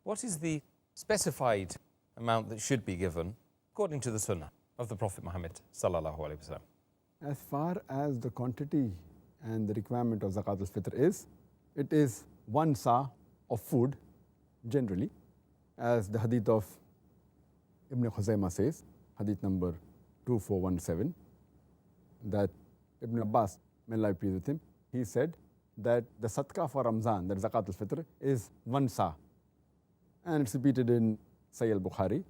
what is the specified amount that should be given according to the Sunnah of the Prophet Muhammad sallallahu alaihi wasallam? As far as the quantity and the requirement of Zakat al-Fitr is, it is 1 sa of food generally, as the hadith of Ibn Khuzaymah says, hadith number 2417, that Ibn Abbas, may Allah be pleased with him, he said that the sadaqah for Ramzan, that Zakat al-Fitr, is 1 sa. And it's repeated in Sahih al-Bukhari,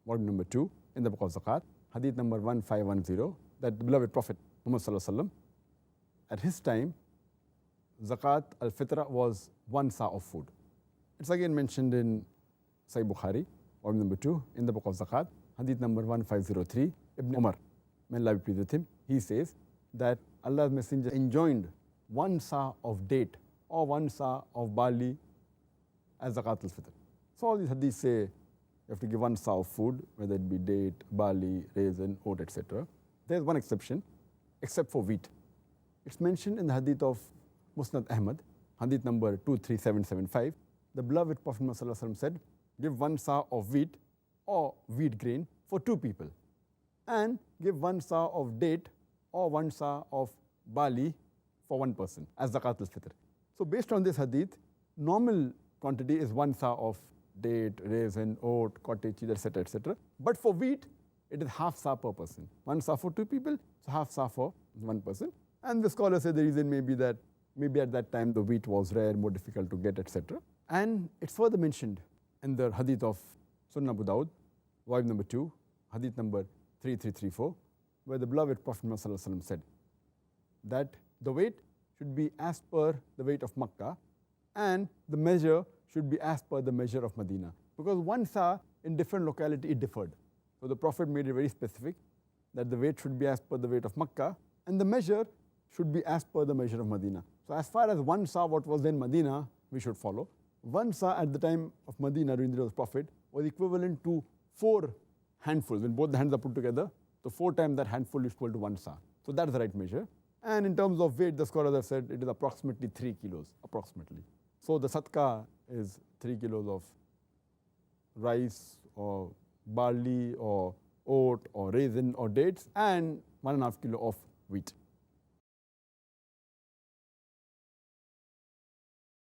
volume number 2, in the book of Zakat, hadith number 1510, that the beloved Prophet Muhammad sallallahu alaihi wasallam, at his time, Zakat al-Fitr was 1 sa of food. It's again mentioned in Sahih Bukhari, volume number 2, in the book of Zakat, hadith number 1503, Ibn Umar, may Allah be pleased with him, he says that Allah's Messenger enjoined 1 sa of date or 1 sa of barley as Zakat al-Fitr. So all these hadiths say you have to give 1 sa of food, whether it be date, barley, raisin, oat, etc. There's one exception, except for wheat. It's mentioned in the hadith of Musnad Ahmad, hadith number 23775. The beloved Prophet Muhammad sallallahu alaihi wasallam said, give 1 sa of wheat or wheat grain for 2 people, and give 1 sa of date or 1 sa of barley for 1 person as Zakat al-Fitr. So based on this hadith, normal quantity is 1 sa of date, raisin, oat, cottage cheese, etc., etc. But for wheat, it is half sa per person. 1 sa for 2 people, so half sa for 1 person. And the scholars say the reason may be that maybe at that time the wheat was rare, more difficult to get, etc. And it's further mentioned in the hadith of Sunan Abu Dawud, volume number 2, hadith number 3334, where the beloved Prophet Muhammad said that the weight should be as per the weight of Makkah, and the measure should be as per the measure of Medina. Because 1 sa in different locality, it differed. So the Prophet made it very specific that the weight should be as per the weight of Makkah, and the measure should be as per the measure of Medina. So as far as 1 sa, what was in Medina, we should follow. 1 sa at the time of Medina during the days of the Prophet was equivalent to 4 handfuls. When both the hands are put together, so 4 times that handful is equal to 1 sa. So that's the right measure. And in terms of weight, the scholars have said it is approximately 3 kilos, approximately. So the sadaqah is 3 kilos of rice or barley or oat or raisin or dates, and 1.5 kilo of wheat.